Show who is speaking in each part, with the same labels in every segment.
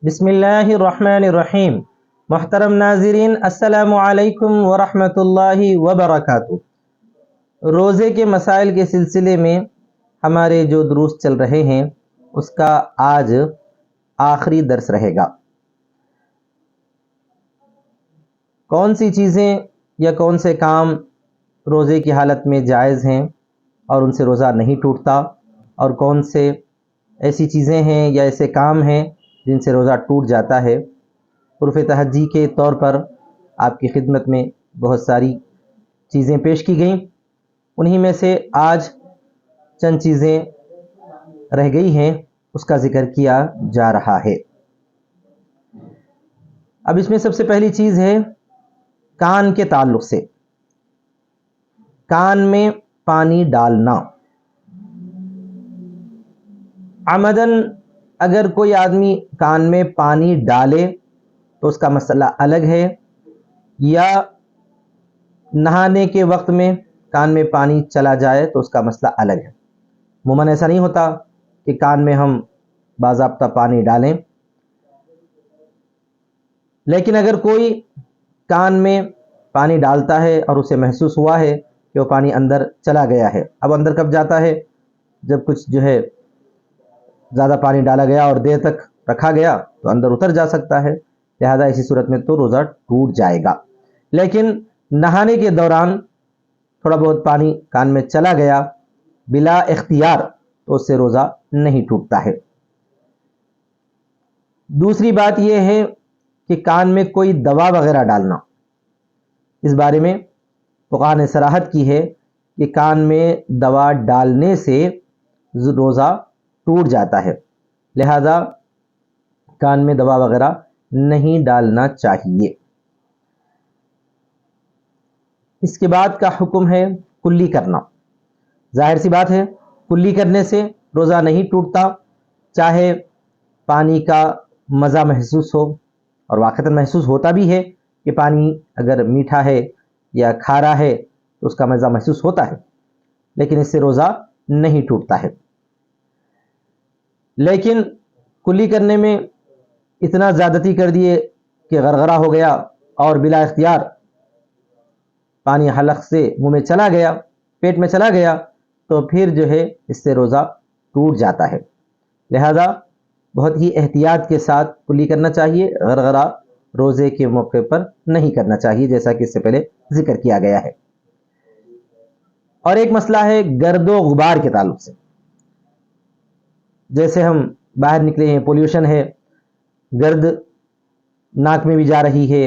Speaker 1: بسم اللہ الرحمن الرحیم۔ محترم ناظرین، السلام علیکم ورحمۃ اللہ وبرکاتہ۔ روزے کے مسائل کے سلسلے میں ہمارے جو دروس چل رہے ہیں اس کا آج آخری درس رہے گا۔ کون سی چیزیں یا کون سے کام روزے کی حالت میں جائز ہیں اور ان سے روزہ نہیں ٹوٹتا، اور کون سے ایسی چیزیں ہیں یا ایسے کام ہیں جن سے روزہ ٹوٹ جاتا ہے۔ عرف تہجی کے طور پر آپ کی خدمت میں بہت ساری چیزیں پیش کی گئیں، انہی میں سے آج چند چیزیں رہ گئی ہیں، اس کا ذکر کیا جا رہا ہے۔ اب اس میں سب سے پہلی چیز ہے کان کے تعلق سے، کان میں پانی ڈالنا۔ عمدن اگر کوئی آدمی کان میں پانی ڈالے تو اس کا مسئلہ الگ ہے، یا نہانے کے وقت میں کان میں پانی چلا جائے تو اس کا مسئلہ الگ ہے۔ عموماً ایسا نہیں ہوتا کہ کان میں ہم باضابطہ پانی ڈالیں، لیکن اگر کوئی کان میں پانی ڈالتا ہے اور اسے محسوس ہوا ہے کہ وہ پانی اندر چلا گیا ہے، اب اندر کب جاتا ہے؟ جب کچھ زیادہ پانی ڈالا گیا اور دیر تک رکھا گیا تو اندر اتر جا سکتا ہے، لہذا اسی صورت میں تو روزہ ٹوٹ جائے گا۔ لیکن نہانے کے دوران تھوڑا بہت پانی کان میں چلا گیا بلا اختیار تو اس سے روزہ نہیں ٹوٹتا ہے۔ دوسری بات یہ ہے کہ کان میں کوئی دوا وغیرہ ڈالنا، اس بارے میں فقہاء نے صراحت کی ہے کہ کان میں دوا ڈالنے سے روزہ ٹوٹ جاتا ہے، لہذا کان میں دوا وغیرہ نہیں ڈالنا چاہیے۔ اس کے بعد کا حکم ہے کلی کرنا۔ ظاہر سی بات ہے کلی کرنے سے روزہ نہیں ٹوٹتا، چاہے پانی کا مزہ محسوس ہو، اور واقعتاً محسوس ہوتا بھی ہے کہ پانی اگر میٹھا ہے یا کھارا ہے تو اس کا مزہ محسوس ہوتا ہے، لیکن اس سے روزہ نہیں ٹوٹتا ہے۔ لیکن کلی کرنے میں اتنا زیادتی کر دیے کہ غرغرہ ہو گیا اور بلا اختیار پانی حلق سے منہ میں چلا گیا، پیٹ میں چلا گیا، تو پھر اس سے روزہ ٹوٹ جاتا ہے۔ لہذا بہت ہی احتیاط کے ساتھ کلی کرنا چاہیے، غرغرہ روزے کے موقع پر نہیں کرنا چاہیے، جیسا کہ اس سے پہلے ذکر کیا گیا ہے۔ اور ایک مسئلہ ہے گرد و غبار کے تعلق سے، جیسے ہم باہر نکلے ہیں، پولیوشن ہے، گرد ناک میں بھی جا رہی ہے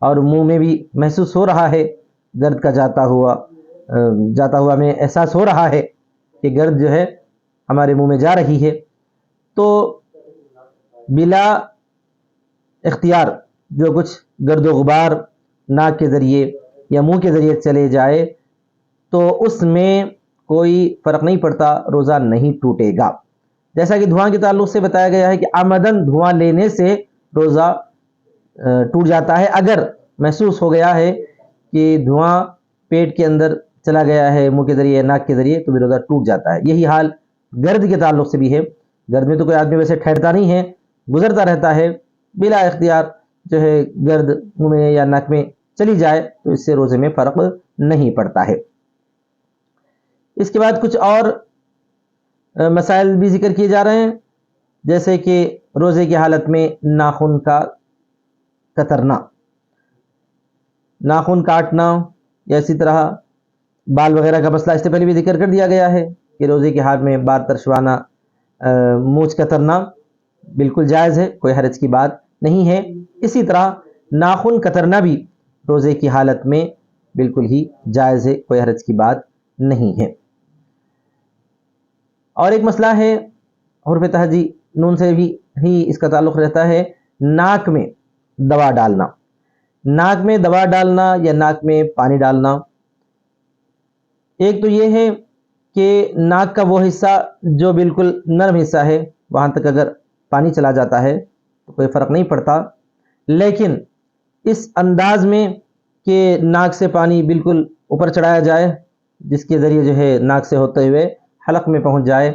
Speaker 1: اور منہ میں بھی محسوس ہو رہا ہے، گرد کا جاتا ہوا میں احساس ہو رہا ہے کہ گرد ہمارے منہ میں جا رہی ہے، تو بلا اختیار جو کچھ گرد و غبار ناک کے ذریعے یا منہ کے ذریعے چلے جائے تو اس میں کوئی فرق نہیں پڑتا، روزہ نہیں ٹوٹے گا۔ جیسا کہ دھواں کے تعلق سے بتایا گیا ہے کہ عمدن دھواں لینے سے روزہ ٹوٹ جاتا ہے۔ اگر محسوس ہو گیا ہے کہ دھواں پیٹ کے اندر چلا گیا ہے منہ کے ذریعے ناک کے ذریعے تو بھی روزہ ٹوٹ جاتا ہے۔ یہی حال گرد کے تعلق سے بھی ہے۔ گرد میں تو کوئی آدمی ویسے ٹھہرتا نہیں ہے، گزرتا رہتا ہے، بلا اختیار گرد منہ میں یا ناک میں چلی جائے تو اس سے روزے میں فرق نہیں پڑتا ہے۔ اس کے بعد کچھ اور مسائل بھی ذکر کیے جا رہے ہیں، جیسے کہ روزے کی حالت میں ناخن کا کترنا، ناخن کاٹنا، یا اسی طرح بال وغیرہ کا مسئلہ اس سے پہلے بھی ذکر کر دیا گیا ہے کہ روزے کی حالت میں بال ترشوانا، مونچھ کترنا بالکل جائز ہے، کوئی حرج کی بات نہیں ہے۔ اسی طرح ناخن کترنا بھی روزے کی حالت میں بالکل ہی جائز ہے، کوئی حرج کی بات نہیں ہے۔ اور ایک مسئلہ ہے حرف تہجی نون سے بھی ہی اس کا تعلق رہتا ہے، ناک میں دوا ڈالنا۔ ناک میں دوا ڈالنا یا ناک میں پانی ڈالنا، ایک تو یہ ہے کہ ناک کا وہ حصہ جو بالکل نرم حصہ ہے وہاں تک اگر پانی چلا جاتا ہے تو کوئی فرق نہیں پڑتا، لیکن اس انداز میں کہ ناک سے پانی بالکل اوپر چڑھایا جائے، جس کے ذریعے ناک سے ہوتے ہوئے حلق میں پہنچ جائے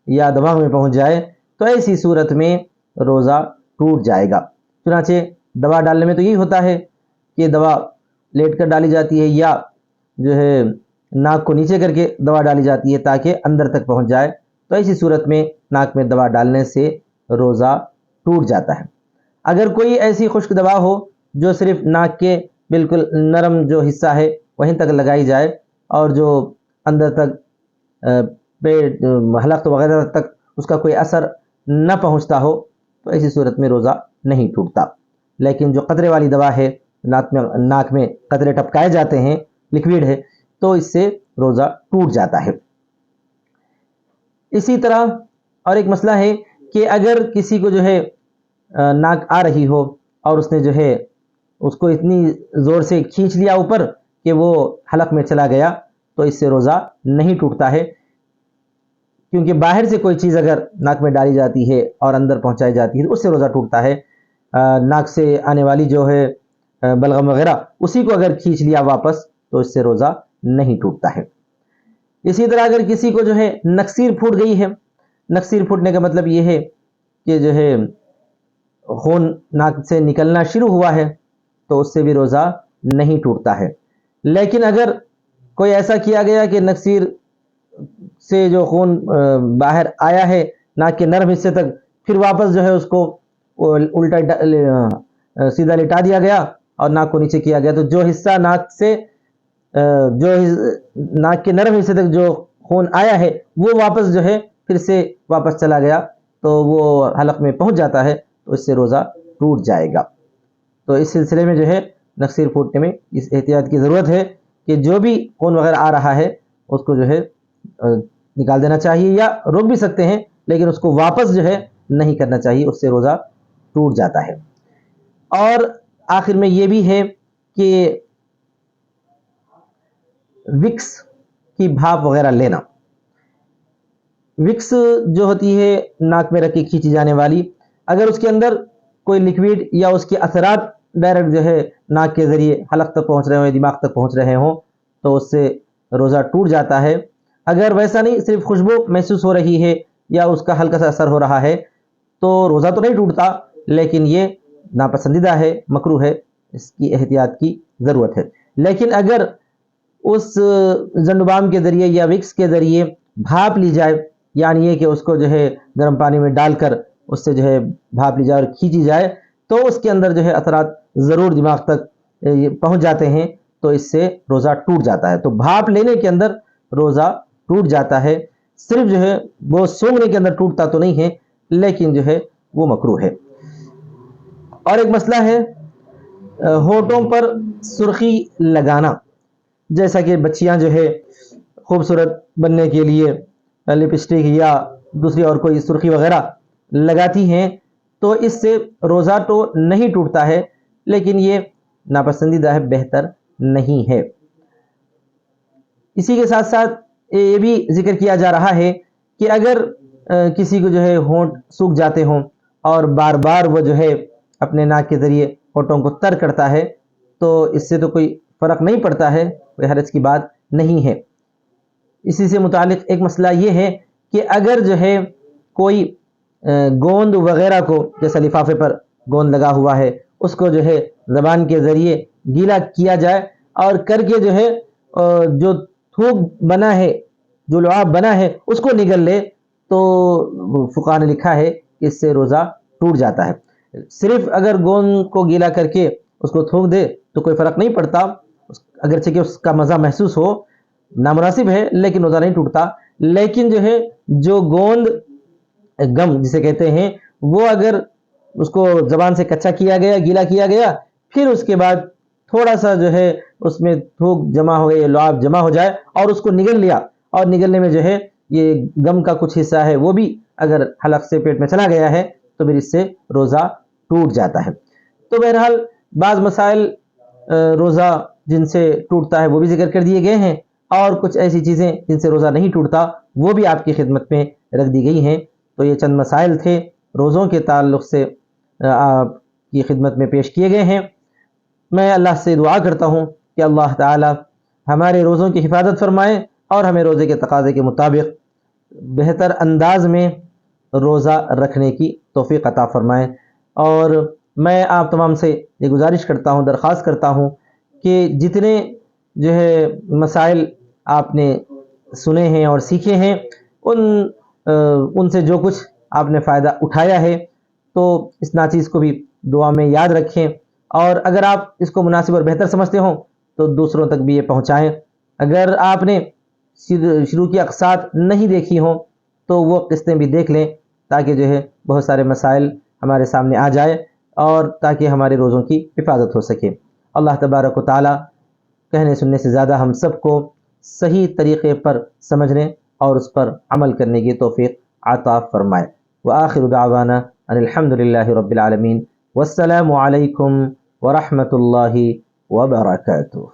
Speaker 1: یا دماغ میں پہنچ جائے، تو ایسی صورت میں روزہ ٹوٹ جائے گا۔ چنانچہ دوا ڈالنے میں تو یہی ہوتا ہے کہ دوا لیٹ کر ڈالی جاتی ہے یا جو ہے ناک کو نیچے کر کے دوا ڈالی جاتی ہے تاکہ اندر تک پہنچ جائے، تو ایسی صورت میں ناک میں دوا ڈالنے سے روزہ ٹوٹ جاتا ہے۔ اگر کوئی ایسی خشک دوا ہو جو صرف ناک کے بالکل نرم جو حصہ ہے وہیں تک لگائی جائے اور جو اندر تک پیٹ حلق وغیرہ تک اس کا کوئی اثر نہ پہنچتا ہو، تو ایسی صورت میں روزہ نہیں ٹوٹتا۔ لیکن جو قطرے والی دوا ہے، ناک میں قطرے ٹپکائے جاتے ہیں، لکوڈ ہے، تو اس سے روزہ ٹوٹ جاتا ہے۔ اسی طرح اور ایک مسئلہ ہے کہ اگر کسی کو جو ہے ناک آ رہی ہو اور اس نے جو ہے اس کو اتنی زور سے کھینچ لیا اوپر کہ وہ حلق میں چلا گیا، تو اس سے روزہ نہیں ٹوٹتا ہے، کیونکہ باہر سے کوئی چیز اگر ناک میں ڈالی جاتی ہے اور اندر پہنچائی جاتی ہے تو اس سے روزہ ٹوٹتا ہے۔ ناک سے آنے والی جو ہے بلغم وغیرہ اسی کو اگر کھینچ لیا واپس تو اس سے روزہ نہیں ٹوٹتا ہے۔ اسی طرح اگر کسی کو جو ہے نکسیر پھوٹ گئی ہے، نکسیر پھوٹنے کا مطلب یہ ہے کہ جو ہے خون ناک سے نکلنا شروع ہوا ہے، تو اس سے بھی روزہ نہیں ٹوٹتا ہے۔ لیکن اگر کوئی ایسا کیا گیا کہ نکسیر سے جو خون باہر آیا ہے ناک کے نرم حصے تک، پھر واپس جو ہے اس کو الٹا سیدھا لٹا دیا گیا اور ناک کو نیچے کیا گیا، تو جو حصہ ناک سے جو ناک کے نرم حصے تک جو خون آیا ہے وہ واپس جو ہے پھر سے واپس چلا گیا تو وہ حلق میں پہنچ جاتا ہے، تو اس سے روزہ ٹوٹ جائے گا۔ تو اس سلسلے میں جو ہے نکسیر پھوٹنے میں اس احتیاط کی ضرورت ہے کہ جو بھی خون وغیرہ آ رہا ہے اس کو جو ہے نکال دینا چاہیے، یا روک بھی سکتے ہیں لیکن اس کو واپس جو ہے نہیں کرنا چاہیے، اس سے روزہ ٹوٹ جاتا ہے۔ اور آخر میں یہ بھی ہے کہ وکس کی بھاپ وغیرہ لینا، وکس جو ہوتی ہے ناک میں رکھ کے کھینچی جانے والی، اگر اس کے اندر کوئی لکوڈ یا اس کے اثرات ڈائریکٹ جو ہے ناک کے ذریعے حلق تک پہنچ رہے ہوں، دماغ تک پہنچ رہے ہوں، تو اس سے روزہ ٹوٹ جاتا ہے۔ اگر ویسا نہیں، صرف خوشبو محسوس ہو رہی ہے یا اس کا ہلکا سا اثر ہو رہا ہے تو روزہ تو نہیں ٹوٹتا، لیکن یہ ناپسندیدہ ہے، مکروہ ہے، اس کی احتیاط کی ضرورت ہے۔ لیکن اگر اس زنڈبام کے ذریعے یا وکس کے ذریعے بھاپ لی جائے، یعنی یہ کہ اس کو جو ہے گرم پانی میں ڈال کر اس سے جو ہے بھاپ لی جائے اور کھینچی جائے، تو اس کے اندر جو ہے اثرات ضرور دماغ تک پہنچ جاتے ہیں، تو اس سے روزہ ٹوٹ جاتا ہے۔ تو بھاپ لینے کے اندر روزہ ٹوٹ جاتا ہے، صرف جو ہے وہ سونگنے کے اندر ٹوٹتا تو نہیں ہے، لیکن جو ہے وہ مکروہ ہے۔ اور ایک مسئلہ ہے ہونٹوں پر سرخی لگانا، جیسا کہ بچیاں جو ہے خوبصورت بننے کے لیے لپسٹک یا دوسری اور کوئی سرخی وغیرہ لگاتی ہیں، تو اس سے روزہ تو نہیں ٹوٹتا ہے، لیکن یہ ناپسندیدہ ہے، بہتر نہیں ہے۔ اسی کے ساتھ ساتھ یہ بھی ذکر کیا جا رہا ہے کہ اگر کسی کو جو ہے ہونٹ سوکھ جاتے ہوں اور بار بار وہ جو ہے اپنے ناک کے ذریعے ہونٹوں کو تر کرتا ہے، تو اس سے تو کوئی فرق نہیں پڑتا ہے، کوئی حرج کی بات نہیں ہے۔ اسی سے متعلق ایک مسئلہ یہ ہے کہ اگر جو ہے کوئی گوند وغیرہ کو، جیسا لفافے پر گوند لگا ہوا ہے، اس کو جو ہے زبان کے ذریعے گیلا کیا جائے اور کر کے جو ہے جو تھوک بنا ہے، جو لعاب بنا ہے، اس کو نگل لے، تو فقہاء نے لکھا ہے کہ اس سے روزہ ٹوٹ جاتا ہے۔ صرف اگر گوند کو گیلا کر کے اس کو تھوک دے تو کوئی فرق نہیں پڑتا، اگرچہ کہ اس کا مزہ محسوس ہو، نامناسب ہے، لیکن روزہ نہیں ٹوٹتا۔ لیکن جو ہے جو گوند گم جسے کہتے ہیں، وہ اگر اس کو زبان سے کچا کیا گیا، گیلا کیا گیا، پھر اس کے بعد تھوڑا سا جو ہے اس میں تھوک جمع ہو گئی، لعاب جمع ہو جائے اور اس کو نگل لیا، اور نگلنے میں جو ہے یہ گم کا کچھ حصہ ہے وہ بھی اگر حلق سے پیٹ میں چلا گیا ہے تو پھر اس سے روزہ ٹوٹ جاتا ہے۔ تو بہرحال بعض مسائل روزہ جن سے ٹوٹتا ہے وہ بھی ذکر کر دیے گئے ہیں، اور کچھ ایسی چیزیں جن سے روزہ نہیں ٹوٹتا وہ بھی آپ کی خدمت میں رکھ دی گئی ہیں۔ تو یہ چند مسائل تھے روزوں کے تعلق سے آپ کی خدمت میں پیش کیے گئے ہیں۔ میں اللہ سے دعا کرتا ہوں کہ اللہ تعالی ہمارے روزوں کی حفاظت فرمائے اور ہمیں روزے کے تقاضے کے مطابق بہتر انداز میں روزہ رکھنے کی توفیق عطا فرمائے، اور میں آپ تمام سے یہ گزارش کرتا ہوں، درخواست کرتا ہوں کہ جتنے جو ہے مسائل آپ نے سنے ہیں اور سیکھے ہیں، ان سے جو کچھ آپ نے فائدہ اٹھایا ہے تو اس ناچیز کو بھی دعا میں یاد رکھیں، اور اگر آپ اس کو مناسب اور بہتر سمجھتے ہوں تو دوسروں تک بھی یہ پہنچائیں۔ اگر آپ نے شروع کی اقساط نہیں دیکھی ہوں تو وہ قسطیں بھی دیکھ لیں، تاکہ جو ہے بہت سارے مسائل ہمارے سامنے آ جائے اور تاکہ ہمارے روزوں کی حفاظت ہو سکے۔ اللہ تبارک و تعالی کہنے سننے سے زیادہ ہم سب کو صحیح طریقے پر سمجھنے اور اس پر عمل کرنے کی توفیق عطا فرمائے۔ وآخر دعوانا ان الحمد للہ رب العالمین، والسلام علیکم ورحمۃ اللہ وبرکاتہ۔